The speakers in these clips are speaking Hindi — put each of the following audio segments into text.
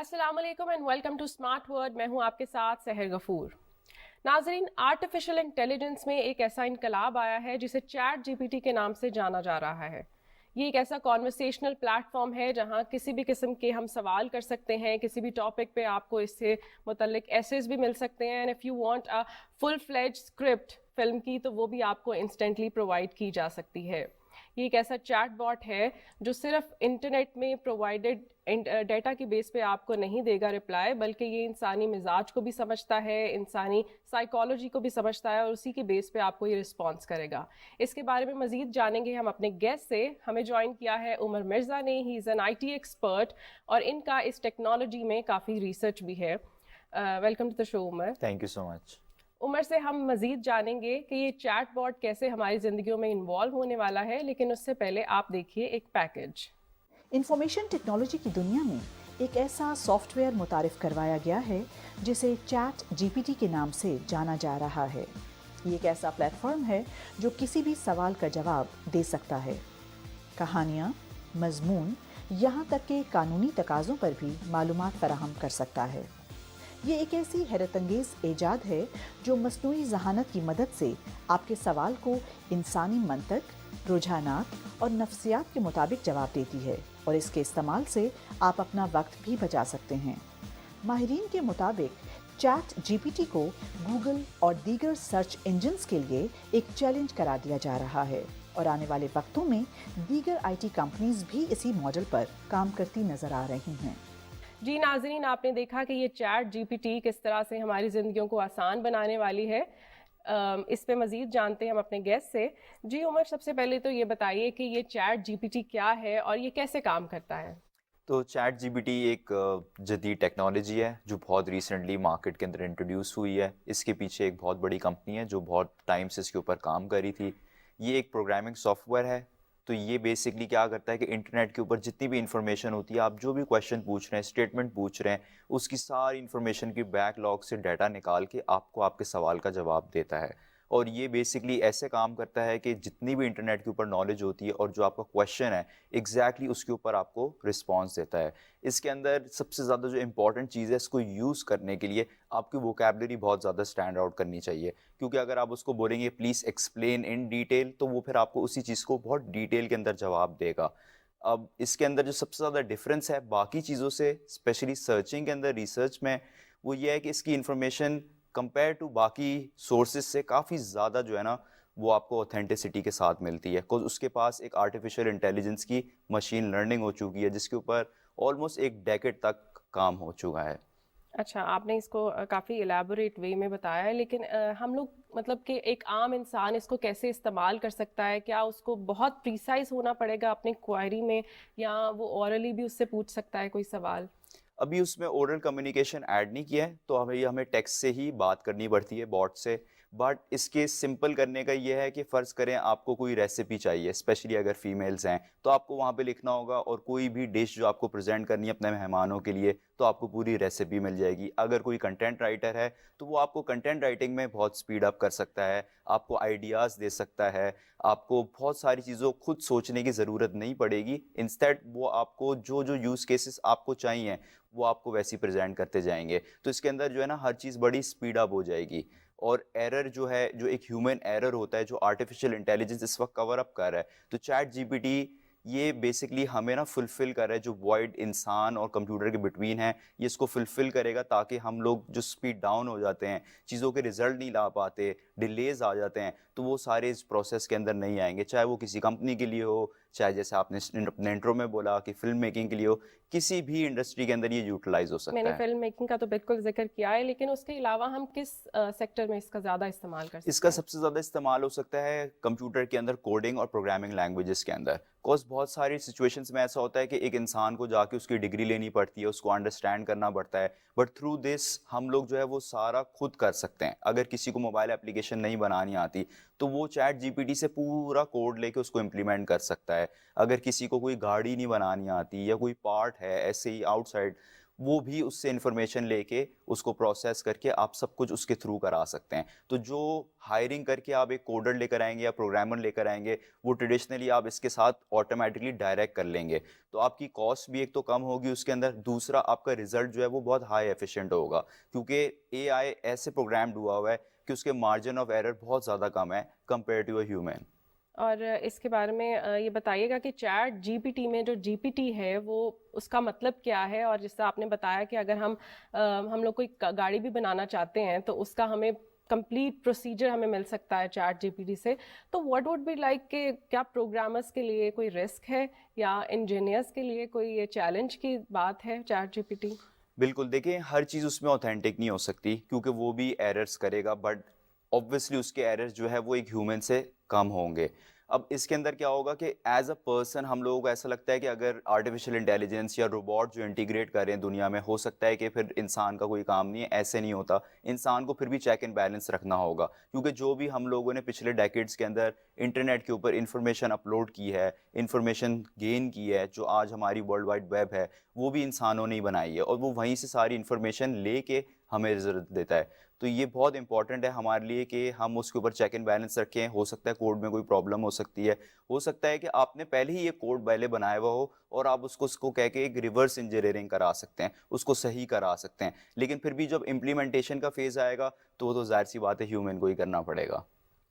अस्सलाम वालेकुम and welcome to smart word. मैं हूं आपके साथ सहर गफूर। नाजरीन, आर्टिफिशियल इंटेलिजेंस में एक ऐसा इनकलाब आया है जिसे चैट जीपीटी के नाम से जाना जा रहा है। ये एक ऐसा कॉन्वर्सेशनल प्लेटफॉर्म है जहां किसी भी किस्म के हम सवाल कर सकते हैं। किसी भी टॉपिक पे आपको इससे मुतल्लिक एसेस भी मिल सकते हैं and if you want a full fledge script film की तो वो भी आपको इंस्टेंटली प्रोवाइड की जा सकती है। ये एक ऐसा चैट बॉट है जो सिर्फ इंटरनेट में प्रोवाइडेड डेटा की बेस पे आपको नहीं देगा रिप्लाई, बल्कि ये इंसानी मिजाज को भी समझता है, इंसानी साइकोलॉजी को भी समझता है और उसी के बेस पे आपको ये रिस्पॉन्स करेगा। इसके बारे में मजीद जानेंगे हम अपने गेस्ट से। हमें ज्वाइन किया है उमर मिर्ज़ा ने। He is an IT expert और इनका इस टेक्नोलॉजी में काफ़ी रिसर्च भी है। Welcome to the show Umar. Thank you so much. Umar से हम मजीद जानेंगे कि ये चैट बॉट कैसे हमारी ज़िंदगियों में इन्वॉल्व होने वाला है, लेकिन उससे पहले आप देखिए एक पैकेज। इंफॉर्मेशन टेक्नोलॉजी की दुनिया में एक ऐसा सॉफ्टवेयर मुतारिफ करवाया गया है जिसे चैट जीपीटी के नाम से जाना जा रहा है। ये एक ऐसा प्लेटफॉर्म है जो किसी भी सवाल का जवाब दे सकता है। कहानियाँ, मजमून, यहाँ तक के कानूनी तकाज़ों पर भी मालूमात फराहम कर सकता है। ये एक ऐसी हैरतअंगेज़ ईजाद है जो मस्नूई ज़हानत की मदद से आपके सवाल को इंसानी मंतक, रुझानात और नफ्सियात के मुताबिक जवाब देती है और इसके इस्तेमाल से आप अपना वक्त भी बचा सकते हैं। माहिरीन के मुताबिक चैट जीपीटी को गूगल और दीगर सर्च इंजन्स के लिए एक चैलेंज करार दिया जा रहा है और आने वाले वक्तों में दीगर आईटी कंपनीज भी इसी मॉडल पर काम करती नजर आ रही हैं। जी नाजरीन, आपने देखा कि ये चैट जीपीटी किस तरह से हमारी ज़िंदगियों को आसान बनाने वाली है। इस पे मज़ीद जानते हैं हम अपने गेस्ट से। जी उमर, सबसे पहले तो ये बताइए कि ये चैट जीपीटी क्या है और ये कैसे काम करता है। तो चैट जीपीटी एक जदीद टेक्नोलॉजी है जो बहुत रिसेंटली मार्केट के अंदर इंट्रोड्यूस हुई है। इसके पीछे एक बहुत बड़ी कंपनी है जो बहुत टाइम से इसके ऊपर काम कर रही थी। ये एक प्रोग्रामिंग सॉफ्टवेयर है। तो ये बेसिकली क्या करता है कि इंटरनेट के ऊपर जितनी भी इंफॉर्मेशन होती है, आप जो भी क्वेश्चन पूछ रहे हैं, स्टेटमेंट पूछ रहे हैं, उसकी सारी इंफॉर्मेशन की बैकलॉग से डाटा निकाल के आपको आपके सवाल का जवाब देता है। और ये बेसिकली ऐसे काम करता है कि जितनी भी इंटरनेट के ऊपर नॉलेज होती है और जो आपका क्वेश्चन है एग्जैक्टली उसके ऊपर आपको रिस्पॉन्स देता है। इसके अंदर सबसे ज़्यादा जो इंपॉर्टेंट चीज़ है, इसको यूज़ करने के लिए आपकी वोकैबलरी बहुत ज़्यादा स्टैंड आउट करनी चाहिए, क्योंकि अगर आप उसको बोलेंगे प्लीज़ एक्सप्लेन इन डिटेल, तो वो फिर आपको उसी चीज़ को बहुत डिटेल के अंदर जवाब देगा। अब इसके अंदर जो सबसे ज़्यादा डिफरेंस है बाकी चीज़ों से, स्पेशली सर्चिंग के अंदर, रिसर्च में, वो ये है कि इसकी इंफॉर्मेशन कंपेयर टू बाकी सोर्सेज से काफ़ी ज़्यादा जो है ना, वो आपको ऑथेंटिसिटी के साथ मिलती है। बिकॉज उसके पास एक आर्टिफिशियल इंटेलिजेंस की मशीन लर्निंग हो चुकी है जिसके ऊपर ऑलमोस्ट एक डेकेड तक काम हो चुका है। अच्छा, आपने इसको काफ़ी एलैबोरेट वे में बताया है, लेकिन हम लोग मतलब कि एक आम इंसान इसको कैसे इस्तेमाल कर सकता है? क्या उसको बहुत प्रीसाइज होना पड़ेगा अपनी क्वेरी में, या वो ओरली भी उससे पूछ सकता है कोई सवाल? अभी उसमें ओरल कम्युनिकेशन ऐड नहीं किया है, तो हमें टेक्स्ट से ही बात करनी पड़ती है बॉट से। बट इसके सिंपल करने का ये है कि फ़र्ज़ करें आपको कोई रेसिपी चाहिए, स्पेशली अगर फीमेल्स हैं, तो आपको वहाँ पे लिखना होगा, और कोई भी डिश जो आपको प्रेजेंट करनी है अपने मेहमानों के लिए, तो आपको पूरी रेसिपी मिल जाएगी। अगर कोई कंटेंट राइटर है तो वो आपको कंटेंट राइटिंग में बहुत स्पीड अप कर सकता है, आपको आइडियाज़ दे सकता है, आपको बहुत सारी चीज़ों खुद सोचने की ज़रूरत नहीं पड़ेगी। इंस्टेड वो आपको जो जो यूज़ केसेस आपको चाहिए वो आपको वैसे ही प्रेजेंट करते जाएंगे। तो इसके अंदर जो है ना, हर चीज़ बड़ी स्पीड अप हो जाएगी। और एरर जो है, जो एक ह्यूमन एरर होता है, जो आर्टिफिशियल इंटेलिजेंस इस वक्त कवर अप कर रहा है, तो चैट जीपीटी ये बेसिकली हमें ना फुलफिल कर रहा है, जो वॉइड इंसान और कंप्यूटर के बिटवीन है, ये इसको फुलफिल करेगा, ताकि हम लोग जो स्पीड डाउन हो जाते हैं, चीज़ों के रिजल्ट नहीं ला पाते, डिलेज आ जाते हैं, तो वो सारे इस प्रोसेस के अंदर नहीं आएंगे। चाहे वो किसी कंपनी के लिए हो, चाहे जैसे आपने अपने इंट्रो में बोला कि फिल्म मेकिंग के लिए हो, किसी भी इंडस्ट्री के अंदर ये यूटिलाइज हो मैंने सकता है। फिल्म मेकिंग का तो बिल्कुल जिक्र किया है, लेकिन उसके अलावा हम किस सेक्टर में इसका ज़्यादा इस्तेमाल कर सकते इसका हैं? सबसे ज़्यादा इस्तेमाल हो सकता है कंप्यूटर के अंदर, कोडिंग और प्रोग्रामिंग लैंग्वेजेस के अंदर। बिकॉज बहुत सारी सिचुएशंस में ऐसा होता है कि एक इंसान को जाके उसकी डिग्री लेनी पड़ती है, उसको अंडरस्टैंड करना पड़ता है, बट थ्रू दिस हम लोग जो है वो सारा खुद कर सकते हैं। अगर किसी को मोबाइल एप्लीकेशन नहीं बनानी आती, तो वो चैट जीपीटी से पूरा कोड लेके उसको इम्प्लीमेंट कर सकता है। अगर किसी को कोई गाड़ी नहीं बनानी आती या कोई पार्ट है ऐसे ही आउटसाइड, वो भी उससे इन्फॉर्मेशन लेके उसको प्रोसेस करके आप सब कुछ उसके थ्रू करा सकते हैं। तो जो हायरिंग करके आप एक कोडर लेकर आएंगे या प्रोग्रामर लेकर आएंगे, वो ट्रेडिशनली आप इसके साथ ऑटोमेटिकली डायरेक्ट कर लेंगे। तो आपकी कॉस्ट भी एक तो कम होगी उसके अंदर, दूसरा आपका रिजल्ट जो है वो बहुत हाई एफिशिएंट होगा, क्योंकि एआई ऐसे प्रोग्राम्ड हुआ हुआ है कि उसके मार्जिन ऑफ एरर बहुत ज़्यादा कम है कंपेयर टू अ ह्यूमन। और इसके बारे में ये बताइएगा कि चैट जीपीटी में जो जीपीटी है वो उसका मतलब क्या है, और जिससे आपने बताया कि अगर हम लोग कोई गाड़ी भी बनाना चाहते हैं तो उसका हमें कंप्लीट प्रोसीजर हमें मिल सकता है चैट जीपीटी से। तो व्हाट वुड बी लाइक कि क्या प्रोग्रामर्स के लिए कोई रिस्क है या इंजीनियर्स के लिए कोई ये चैलेंज की बात है चैट जीपीटी? बिल्कुल, देखिए हर चीज़ उसमें ऑथेंटिक नहीं हो सकती, क्योंकि वो भी एरर्स करेगा, बट ऑब्वियसली उसके एरर्स जो है वो एक ह्यूमन से कम होंगे। अब इसके अंदर क्या होगा कि एज अ पर्सन हम लोगों को ऐसा लगता है कि अगर आर्टिफिशियल इंटेलिजेंस या रोबोट जो इंटीग्रेट कर रहे हैं दुनिया में, हो सकता है कि फिर इंसान का कोई काम नहीं है। ऐसे नहीं होता, इंसान को फिर भी चेक एंड बैलेंस रखना होगा, क्योंकि जो भी हम लोगों ने पिछले डेकेड्स के अंदर इंटरनेट के ऊपर इंफॉर्मेशन अपलोड की है, इंफॉर्मेशन गेन की है, जो आज हमारी वर्ल्ड वाइड वेब है, वो भी इंसानों ने ही बनाई है, और वो वहीं से सारी इंफॉर्मेशन लेके हमें रिजल्ट देता है। तो ये बहुत इंपॉर्टेंट है हमारे लिए कि हम उसके ऊपर चेक एंड बैलेंस रखें। हो सकता है कोड में कोई प्रॉब्लम हो सकती है, हो सकता है कि आपने पहले ही ये कोड पहले बनाया हुआ हो और आप उसको कह के एक रिवर्स इंजीनियरिंग करा सकते हैं, उसको सही करा सकते हैं, लेकिन फिर भी जब इम्प्लीमेंटेशन का फेज़ आएगा तो वो तो जाहिर सी बात है ह्यूमन को ही करना पड़ेगा।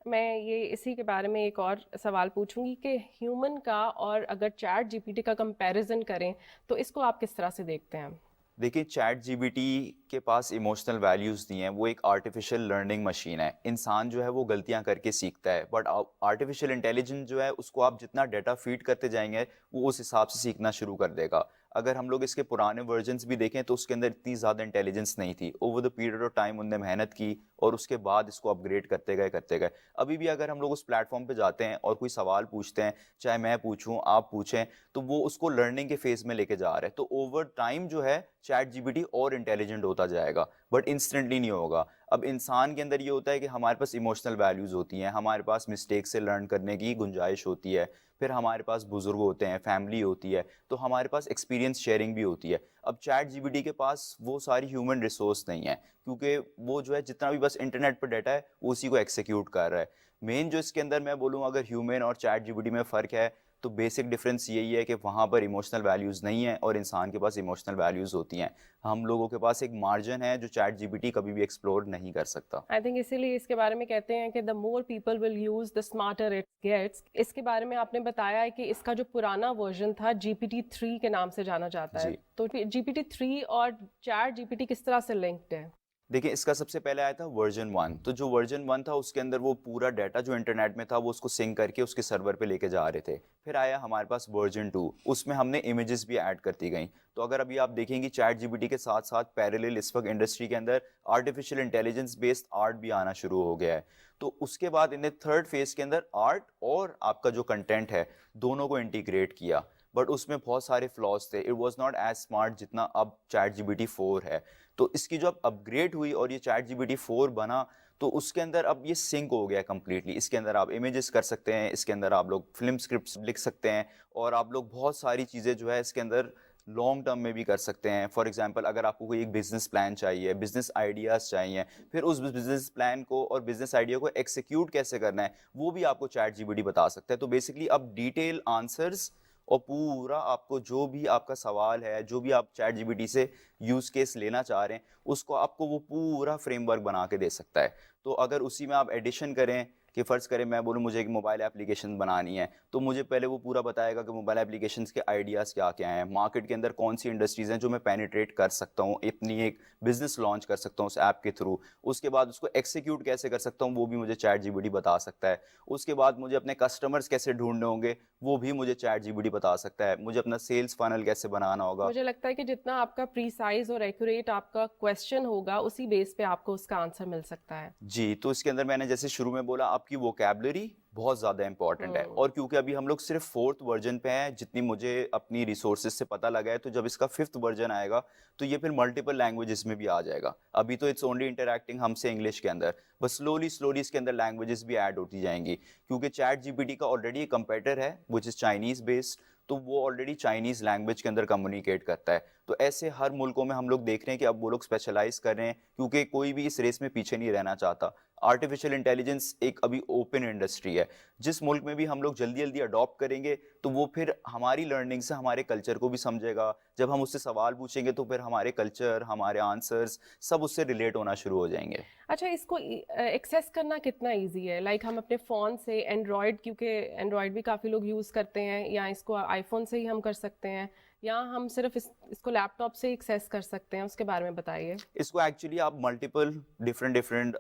मैं ये इसी के बारे में एक और सवाल पूछूंगी कि ह्यूमन का और अगर चैट जीपीटी का कंपैरिजन करें तो इसको आप किस तरह से देखते हैं? देखिए, चैट जीपीटी के पास इमोशनल वैल्यूज़ नहीं है, वो एक आर्टिफिशियल लर्निंग मशीन है। इंसान जो है वो गलतियां करके सीखता है, बट आर्टिफिशियल इंटेलिजेंस जो है उसको आप जितना डाटा फीड करते जाएंगे वो उस हिसाब से सीखना शुरू कर देगा। अगर हम लोग इसके पुराने वर्जन्स भी देखें तो उसके अंदर इतनी ज़्यादा इंटेलिजेंस नहीं थी। Over the period of time उनने मेहनत की और उसके बाद इसको अपग्रेड करते गए। अभी भी अगर हम लोग उस प्लेटफॉर्म पे जाते हैं और कोई सवाल पूछते हैं, चाहे मैं पूछूं आप पूछें, तो वो उसको लर्निंग के फेज में लेके जा रहे हैं। तो ओवर टाइम जो है चैट जीपीटी और इंटेलिजेंट होता जाएगा, बट इंस्टेंटली नहीं होगा। अब इंसान के अंदर ये होता है कि हमारे पास इमोशनल वैल्यूज़ होती हैं, हमारे पास मिस्टेक से लर्न करने की गुंजाइश होती है, फिर हमारे पास बुजुर्ग होते हैं, फैमिली होती है, तो हमारे पास एक्सपीरियंस शेयरिंग भी होती है। अब चैट जीपीटी के पास वो सारी ह्यूमन रिसोर्स नहीं है, क्योंकि वो जो है जितना भी बस इंटरनेट पर डाटा है वो उसी को एक्सिक्यूट कर रहा है। मेन जो इसके अंदर मैं बोलूँ अगर ह्यूमन और चैट जीपीटी में फ़र्क है, तो बेसिक डिफरेंस यही है कि वहाँ पर इमोशनल वैल्यूज़ नहीं है और इंसान के पास इमोशनल वैल्यूज़ होती हैं। हम लोगों के पास एक मार्जिन है जो चैट जीपीटी कभी भी एक्सप्लोर नहीं कर सकता। आई थिंक इसीलिए इसके बारे में कहते हैं कि the more people will use the smarter it gets. इसके बारे में आपने बताया है कि इसका जो पुराना वर्जन था जीपीटी 3 के नाम से जाना जाता है, जी, तो जीपीटी 3 और चैट जीपीटी किस तरह से लिंक्ड है? देखिए इसका सबसे पहले आया था वर्जन 1। तो जो वर्जन 1 था उसके अंदर वो पूरा डाटा जो इंटरनेट में था वो उसको सिंक करके उसके सर्वर पे लेके जा रहे थे। फिर आया हमारे पास वर्जन 2, उसमें हमने इमेजेस भी ऐड करती गई। तो अगर अभी आप देखेंगे चैट जीपीटी के साथ साथ पैरेलल इस वक्त इंडस्ट्री के अंदर आर्टिफिशियल इंटेलिजेंस बेस्ड आर्ट भी आना शुरू हो गया है। तो उसके बाद इन्हें थर्ड फेज के अंदर आर्ट और आपका जो कंटेंट है दोनों को इंटीग्रेट किया, बट उसमें बहुत सारे फ्लॉज थे। It was not as smart जितना अब चैट जीपीटी 4 है। तो इसकी जो अब अपग्रेड हुई और ये चैट जीपीटी 4 बना, तो उसके अंदर अब ये सिंक हो गया कम्प्लीटली। इसके अंदर आप इमेजेस कर सकते हैं, इसके अंदर आप लोग फिल्म स्क्रिप्ट्स लिख सकते हैं, और आप लोग बहुत सारी चीज़ें जो है इसके अंदर लॉन्ग टर्म में भी कर सकते हैं। फॉर एग्जांपल अगर आपको कोई एक बिजनेस प्लान चाहिए, बिजनेस आइडियाज़ चाहिए, फिर उस बिजनेस प्लान को और बिजनेस आइडिया को एक्सिक्यूट कैसे करना है वो भी आपको चैट जीपीटी बता सकता है। तो बेसिकली अब डिटेल आंसर्स और पूरा आपको जो भी आपका सवाल है, जो भी आप चैट जीपीटी से यूज़ केस लेना चाह रहे हैं, उसको आपको वो पूरा फ्रेमवर्क बना के दे सकता है। तो अगर उसी में आप एडिशन करें कि फ़र्ज़ करें मैं बोलूँ मुझे एक मोबाइल एप्लीकेशन बनानी है, तो मुझे पहले वो पूरा बताएगा कि मोबाइल एप्लीकेशंस के आइडियाज़ क्या-क्या हैं, मार्केट के अंदर कौन सी इंडस्ट्रीज़ हैं जो मैं पेनिट्रेट कर सकता हूँ, अपनी एक बिज़नेस लॉन्च कर सकता हूँ उस ऐप के थ्रू। उसके बाद उसको एक्सिक्यूट कैसे कर सकता हूँ, वो भी मुझे चैट जीपीटी बता सकता है। उसके बाद मुझे अपने कस्टमर्स कैसे ढूँढने होंगे, वो भी मुझे चैट जीपीटी बता सकता है। मुझे अपना सेल्स फनल कैसे बनाना होगा। मुझे लगता है कि जितना आपका प्रीसाइज और एक्यूरेट आपका क्वेश्चन होगा उसी बेस पे आपको उसका आंसर मिल सकता है। जी, तो इसके अंदर मैंने जैसे शुरू में बोला आपकी वोकैब्युलरी बहुत ज़्यादा इंपॉर्टेंट है, और क्योंकि अभी हम लोग सिर्फ 4th वर्जन पे हैं, जितनी मुझे अपनी रिसोर्सेज से पता लगा है, तो जब इसका 5th वर्जन आएगा तो ये फिर मल्टीपल लैंग्वेजेस में भी आ जाएगा। अभी तो इट्स ओनली इंटरैक्टिंग हमसे इंग्लिश के अंदर, बस स्लोली इसके अंदर लैंग्वेजेस भी ऐड होती जाएंगी, क्योंकि चैट जीपीटी का ऑलरेडी एक कंपेटिटर है विच इज़ चाइनीज़ बेस्ड, तो वो ऑलरेडी चाइनीज़ लैंग्वेज के अंदर कम्युनिकेट करता है। तो ऐसे हर मुल्कों में हम लोग देख रहे हैं कि अब वो लोग स्पेशलाइज़ कर रहे हैं, क्योंकि कोई भी इस रेस में पीछे नहीं रहना चाहता। आर्टिफ़िशियल इंटेलिजेंस एक अभी ओपन इंडस्ट्री है। जिस मुल्क में भी हम लोग जल्दी-जल्दी अडॉप्ट करेंगे, तो वो फिर हमारी लर्निंग से हमारे कल्चर को भी समझेगा। जब हम उससे सवाल पूछेंगे, तो फिर हमारे कल्चर, हमारे आंसर्स सब उससे रिलेट होना शुरू हो जाएँगे। अच्छा, इसको एक्सेस करना कितना इजी है? लाइक हम अपने फ़ोन से एंड्रॉयड, क्योंकि एंड्रॉयड भी काफ़ी लोग यूज़ करते हैं, या इसको आईफ़ोन से ही हम कर सकते हैं, या हम सिर्फ इसको लैपटॉप से एक्सेस कर सकते हैं? उसके बारे में बताइए। इसको एक्चुअली आप मल्टीपल डिफरेंट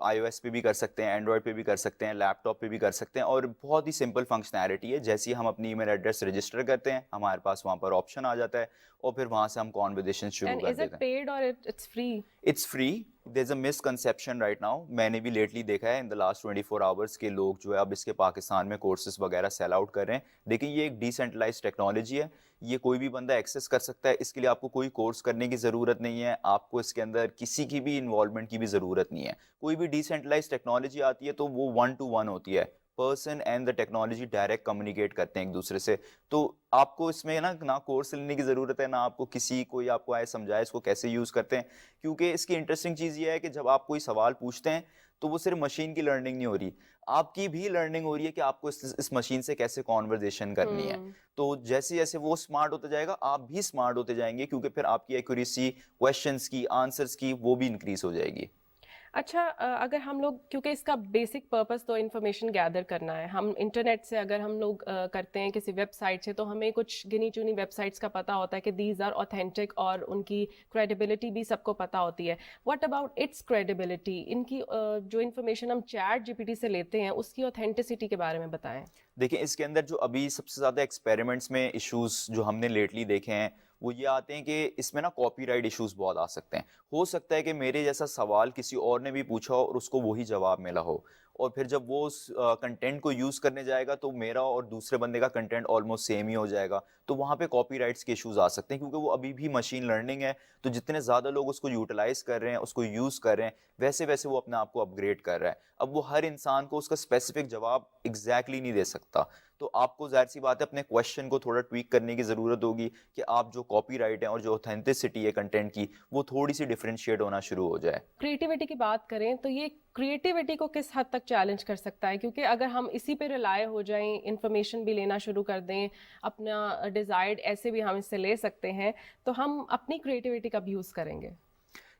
आईओएस पे भी कर सकते हैं, एंड्रॉयड पे भी कर सकते हैं, लैपटॉप पे भी कर सकते हैं, और बहुत ही सिंपल फंक्शनैलिटी है। जैसे ही हम अपनी ईमेल एड्रेस रजिस्टर करते हैं, हमारे पास वहाँ पर ऑप्शन आ जाता है, और फिर वहाँ से हम कॉन्वर्सेशन शुरू एंड कर इज़ इट देते हैं। पेड और it's free? It's free. There is a misconception right now. मैंने भी लेटली देखा है इन द लास्ट 24 आवर्स के लोग जो है अब इसके पाकिस्तान में कोर्सेज वगैरह सेल आउट कर रहे हैं। देखिए, ये एक डिसेंट्रलाइज्ड टेक्नोलॉजी है, ये कोई भी बंदा एक्सेस कर सकता है। इसके लिए आपको कोई कोर्स करने की ज़रूरत नहीं है, आपको इसके अंदर किसी की भी इन्वॉल्वमेंट की भी ज़रूरत नहीं है। कोई भी डिसेंट्रलाइज्ड टेक्नोलॉजी आती है तो वो 1 to 1 होती है। Person and the technology direct communicate करते हैं एक दूसरे से। तो आपको इसमें ना कोर्स लेने की ज़रूरत है, ना आपको किसी कोई आपको आए समझाए इसको कैसे यूज़ करते हैं। क्योंकि इसकी इंटरेस्टिंग चीज़ ये है कि जब आप कोई सवाल पूछते हैं, तो वो सिर्फ मशीन की लर्निंग नहीं हो रही, आपकी भी लर्निंग हो रही है कि आपको इस मशीन से कैसे कॉन्वर्जेशन करनी है। हुँ। तो जैसे-जैसे वो स्मार्ट होता जाएगा, आप भी स्मार्ट होते जाएँगे, क्योंकि फिर आपकी एक्यूरेसी क्वेश्चंस की, आंसर्स की वो भी इंक्रीज़ हो जाएगी। अच्छा, अगर हम लोग, क्योंकि इसका बेसिक पर्पस तो इन्फॉर्मेशन गैदर करना है, हम इंटरनेट से अगर हम लोग करते हैं किसी वेबसाइट से, तो हमें कुछ गिनी चुनी वेबसाइट्स का पता होता है कि दीज आर ऑथेंटिक, और उनकी क्रेडिबिलिटी भी सबको पता होती है। What about it's credibility? इनकी जो इन्फॉर्मेशन हम चैट जीपीटी से लेते हैं, उसकी ऑथेंटिसिटी के बारे में बताएं। देखिए, इसके अंदर जो अभी सबसे ज़्यादा एक्सपेरिमेंट्स में इश्यूज़ जो हमने लेटली देखे हैं, वो ये आते हैं कि इसमें ना कॉपीराइट इश्यूज़ बहुत आ सकते हैं। हो सकता है कि मेरे जैसा सवाल किसी और ने भी पूछा हो और उसको वही जवाब मिला हो, और फिर जब वो उस कंटेंट को यूज़ करने जाएगा, तो मेरा और दूसरे बंदे का कंटेंट ऑलमोस्ट सेम ही हो जाएगा। तो वहाँ पे कॉपीराइट्स के इश्यूज़ आ सकते हैं, क्योंकि वो अभी भी मशीन लर्निंग है, तो जितने ज़्यादा लोग उसको यूटिलाइज़ कर रहे हैं, उसको यूज़ कर रहे हैं, वैसे-वैसे वो अपने आप को अपग्रेड कर रहा है। अब वो हर इंसान को उसका स्पेसिफिक जवाब एग्ज़ैक्टली नहीं दे सकता। तो आपको ज़ाहिर-सी बात है अपने क्वेश्चन को थोड़ा ट्वीक करने की ज़रूरत होगी, कि आप जो कॉपीराइट है और जो ऑथेंटिसिटी है कंटेंट की, वो थोड़ी-सी डिफरेंशिएट होना शुरू हो जाए। क्रिएटिविटी की बात करें, तो ये क्रिएटिविटी को किस हद तक चैलेंज कर सकता है? क्योंकि अगर हम इसी पे रिलाय हो जाएं, इंफॉर्मेशन भी लेना शुरू कर दें, अपना डिजायर्ड ऐसे भी हम इससे ले सकते हैं, तो हम अपनी क्रिएटिविटी कब यूज़ करेंगे?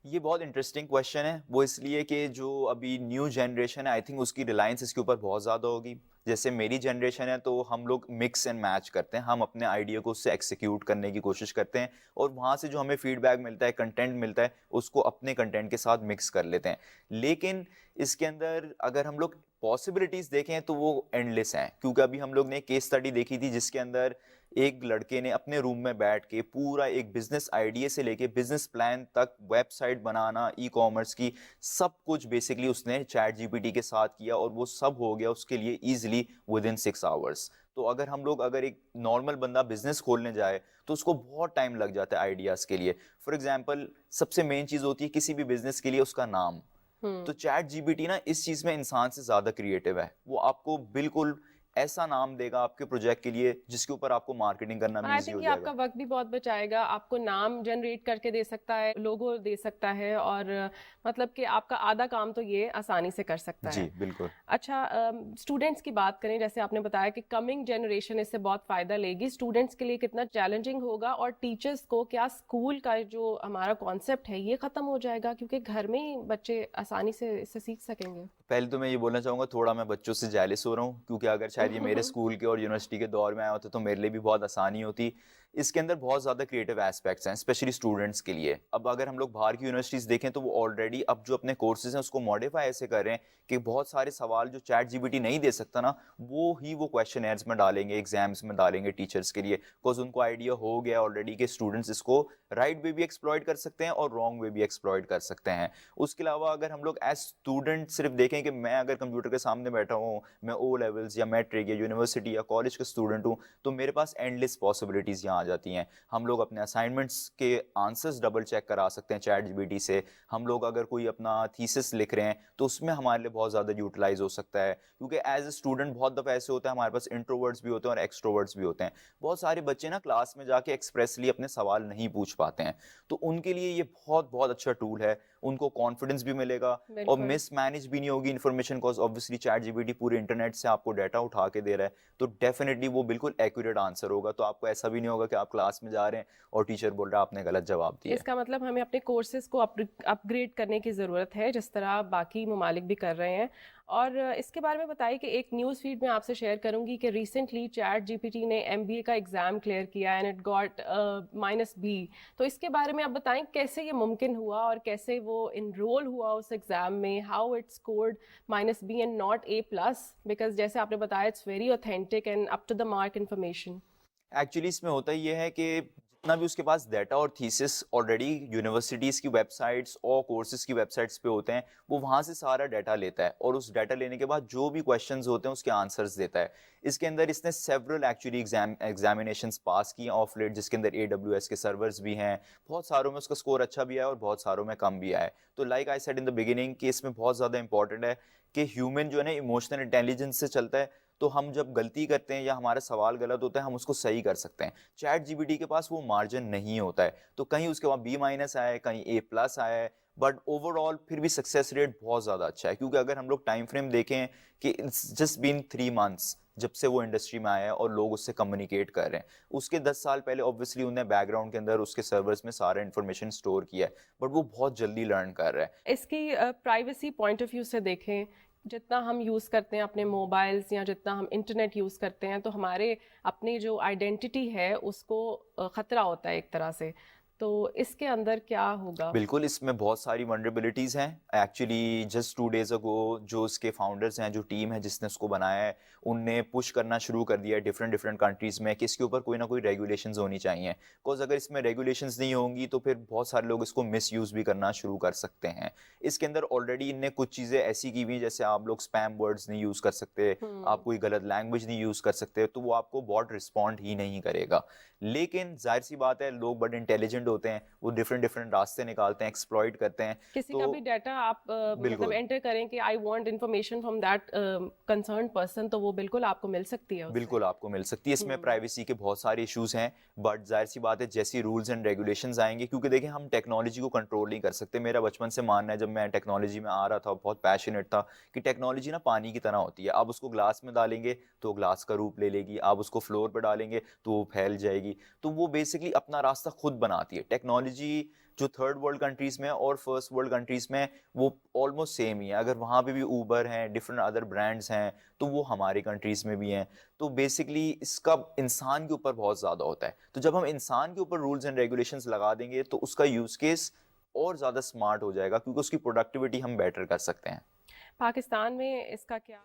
ये बहुत इंटरेस्टिंग क्वेश्चन है। वो इसलिए कि जो अभी न्यू जनरेशन है, आई थिंक उसकी रिलायंस इसके ऊपर बहुत ज़्यादा होगी। जैसे मेरी जनरेशन है, तो हम लोग मिक्स एंड मैच करते हैं। हम अपने आइडिया को उससे एक्सिक्यूट करने की कोशिश करते हैं, और वहाँ से जो हमें फीडबैक मिलता है, कंटेंट मिलता है, उसको अपने कंटेंट के साथ मिक्स कर लेते हैं। लेकिन इसके अंदर अगर हम लोग पॉसिबिलिटीज़ देखें, तो वो एंडलेस हैं। क्योंकि अभी हम लोग ने केस स्टडी देखी थी, जिसके अंदर एक लड़के ने अपने रूम में बैठ के पूरा एक बिजनेस आइडिया से लेके बिजनेस प्लान तक, वेबसाइट बनाना, ई कॉमर्स की, सब कुछ बेसिकली उसने चैट जीपीटी के साथ किया, और वो सब हो गया उसके लिए ईजिली विद इन 6 आवर्स। तो अगर एक नॉर्मल बंदा बिजनेस खोलने जाए, तो उसको बहुत टाइम लग जाता है आइडियाज़ के लिए। फॉर एग्जाम्पल, सबसे मेन चीज़ होती है किसी भी बिजनेस के लिए उसका नाम। तो चैट जीपीटी ना इस चीज़ में इंसान से ज़्यादा क्रिएटिव है। वो आपको बिल्कुल ऐसा नाम देगा आपके प्रोजेक्ट के लिए, जिसके ऊपर आपको मार्केटिंग करना भी आई ईज़ी थिंक हो ये आपका जाएगा। वक्त भी बहुत बचाएगा। आपको नाम जनरेट करके दे सकता है, लोगो दे सकता है, और मतलब कि आपका आधा काम तो ये आसानी से कर सकता जी, है। बिल्कुल। अच्छा, स्टूडेंट्स की बात करें, जैसे आपने बताया कि कमिंग जनरेशन इससे बहुत फ़ायदा लेगी, स्टूडेंट्स के लिए कितना चैलेंजिंग होगा, और टीचर्स को क्या स्कूल का जो हमारा कॉन्सेप्ट है ये ख़त्म हो जाएगा, क्योंकि घर में ही बच्चे आसानी से इससे सीख सकेंगे? पहले तो मैं ये बोलना चाहूँगा, थोड़ा मैं बच्चों से जेलस हो रहा हूँ, क्योंकि अगर शायद ये मेरे स्कूल के और यूनिवर्सिटी के दौर में आया होता, तो मेरे लिए भी बहुत आसानी होती। इसके अंदर बहुत ज़्यादा क्रिएटिव एस्पेक्ट्स हैं, स्पेशली स्टूडेंट्स के लिए। अब अगर हम लोग बाहर की यूनिवर्सिटीज़ देखें, तो वो ऑलरेडी अब जो अपने कोर्सेज़ हैं उसको मॉडिफाई ऐसे कर रहे हैं कि बहुत सारे सवाल जो चैट जीपीटी नहीं दे सकता ना, वो क्वेश्चनेयर्स में डालेंगे, एग्जाम्स में डालेंगे टीचर्स के लिए, बिकॉज उनको आइडिया हो गया ऑलरेडी कि स्टूडेंट्स इसको राइट वे भी एक्सप्लॉइट कर सकते हैं और रॉन्ग वे भी एक्सप्लॉइट कर सकते हैं। उसके अलावा अगर हम लोग एज स्टूडेंट सिर्फ देखें कि मैं अगर कंप्यूटर के सामने बैठा हूँ, मैं ओ लेवल्स या मैट्रिक या यूनिवर्सिटी या कॉलेज का स्टूडेंट हूँ, तो मेरे पास एंडलेस पॉसिबिलिटीज़ यहाँ आ जाती हैं। हम लोग अपने असाइनमेंट्स के आंसर्स डबल चेक करा सकते हैं चैट जीपीटी से। हम लोग अगर कोई अपना थीसिस लिख रहे हैं तो उसमें हमारे लिए बहुत ज़्यादा यूटिलाइज हो सकता है, क्योंकि एज ए स्टूडेंट बहुत दफ़ा ऐसे होता है हमारे पास इंट्रोवर्ट्स भी होते हैं और एक्सट्रोवर्ट्स भी होते हैं। बहुत सारे बच्चे ना क्लास में जाके एक्सप्रेसली अपने सवाल नहीं पूछ पाते हैं, तो उनके लिए ये बहुत बहुत अच्छा टूल है। उनको कॉन्फिडेंस भी मिलेगा और बिल्कुल। मिसमैनेज भी नहीं होगी information, cause obviously chat GPT पूरे इंटरनेट से आपको डाटा उठा के दे रहा है, तो डेफिनेटली वो बिल्कुल एक्यूरेट आंसर होगा। तो आपको ऐसा भी नहीं होगा कि आप क्लास में जा रहे हैं और टीचर बोल रहा है आपने गलत जवाब दिया है। इसका मतलब हमें अपने कोर्सेज को अपग्रेड करने की ज़रूरत है, जिस तरह बाकी ममालिक भी कर रहे हैं। और इसके बारे में बताइए कि एक न्यूज़ फीड में आपसे शेयर करूंगी कि रिसेंटली चैट जीपीटी ने एमबीए का एग्ज़ाम क्लियर किया एंड इट गॉट -B। तो इसके बारे में आप बताएं कैसे ये मुमकिन हुआ और कैसे वो इनरोल हुआ उस एग्ज़ाम में, how it scored -B and not A+, because जैसे आपने बताया it's very authentic and up to the mark information. Actually इसमें होता ये है कि जितना भी उसके पास डाटा और थीसिस ऑलरेडी यूनिवर्सिटीज़ की वेबसाइट्स और कोर्सेज की वेबसाइट्स पे होते हैं, वो वहाँ से सारा डाटा लेता है और उस डाटा लेने के बाद जो भी क्वेश्चंस होते हैं उसके आंसर्स देता है। इसके अंदर इसने सेवरल एक्चुअली एग्जामिनेशंस पास किए ऑफ लेट, जिसके अंदर AWS के सर्वर्स भी हैं। बहुत सारों में उसका स्कोर अच्छा भी आया और बहुत सारों में कम भी आया है। तो like I said in the beginning कि इसमें बहुत ज़्यादा इंपॉर्टेंट है कि ह्यूमन जो है ना इमोशनल इंटेलिजेंस से चलता है, तो हम जब गलती करते हैं या हमारा सवाल गलत होता है हम उसको सही कर सकते हैं। चैट जीपीटी के पास वो मार्जिन नहीं होता है, तो कहीं उसके वहाँ B- आया है, कहीं A+ आया है, बट ओवरऑल फिर भी सक्सेस रेट बहुत ज़्यादा अच्छा है। क्योंकि अगर हम लोग टाइम फ्रेम देखें कि इट्स जस्ट बीन 3 मंथ्स जब से वो इंडस्ट्री में आया है और लोग उससे कम्युनिकेट कर रहे हैं। उसके 10 साल पहले ऑब्वियसली उन्हें बैकग्राउंड के अंदर उसके सर्वर्स में सारा इन्फॉर्मेशन स्टोर किया है, बट वो बहुत जल्दी लर्न कर रहा है। इसकी प्राइवेसी पॉइंट ऑफ व्यू से देखें, जितना हम यूज़ करते हैं अपने मोबाइल्स या जितना हम इंटरनेट यूज़ करते हैं, तो हमारे अपनी जो आइडेंटिटी है उसको ख़तरा होता है एक तरह से। तो इसके अंदर क्या होगा? बिल्कुल, इसमें बहुत सारी वल्नरेबिलिटीज़ हैं। एक्चुअली जस्ट 2 डेज़ अगो जो उसके फाउंडर्स हैं, जो टीम है जिसने उसको बनाया है, उनने पुश करना शुरू कर दिया है डिफरेंट कंट्रीज़ में कि इसके ऊपर कोई ना कोई रेगुलेशंस होनी चाहिए। बिकॉज़ अगर इसमें रेगुलेशंस नहीं होंगी तो फिर बहुत सारे लोग इसको मिसयूज़ भी करना शुरू कर सकते हैं। इसके अंदर ऑलरेडी इनने कुछ चीज़ें ऐसी की हुई हैं, जैसे आप लोग स्पैम वर्ड्स नहीं यूज़ कर सकते, आप कोई गलत लैंग्वेज नहीं यूज़ कर सकते, तो वो आपको बॉट रिस्पॉन्ड ही नहीं करेगा। लेकिन ज़ाहिर-सी बात है, लोग बड़े इंटेलिजेंट होते हैं, वो डिफरेंट रास्ते निकालते हैं, एक्सप्लॉइट करते हैं। किसी तो का भी डाटा आप मतलब बिल्कुल, एंटर करें कि I want information from that concern person, तो वो बिल्कुल आपको मिल सकती है उससे। बिल्कुल आपको मिल सकती है। इसमें प्राइवेसी के बहुत सारे इश्यूज हैं, बट ज़ाहिर-सी बात है जैसी रूल्स एंड रेगुलेशंस आएँगे, क्योंकि देखिए हम टेक्नोलॉजी को कंट्रोल नहीं कर सकते। मेरा बचपन से मानना है, जब मैं टेक्नोलॉजी में आ रहा था, बहुत पैशनेट था कि टेक्नोलॉजी ना पानी की तरह होती है। आप उसको ग्लास में डालेंगे तो ग्लास का रूप ले लेगी, आप उसको फ्लोर पे डालेंगे तो वो फैल जाएगी। तो वो बेसिकली अपना रास्ता खुद बनाती है। टेक्नोलॉजी जो थर्ड वर्ल्ड कंट्रीज़ में और फर्स्ट वर्ल्ड कंट्रीज़ में वो ऑलमोस्ट सेम ही है। अगर वहाँ पे भी ऊबर हैं, डिफरेंट अदर ब्रांड्स हैं, तो वो हमारी कंट्रीज़ में भी हैं। तो बेसिकली इसका इंसान के ऊपर बहुत ज़्यादा होता है। तो जब हम इंसान के ऊपर रूल्स एंड रेगुलेशंस लगा देंगे तो उसका यूज़ केस और ज़्यादा स्मार्ट हो जाएगा, क्योंकि उसकी प्रोडक्टिविटी हम बेटर कर सकते हैं। पाकिस्तान में इसका क्या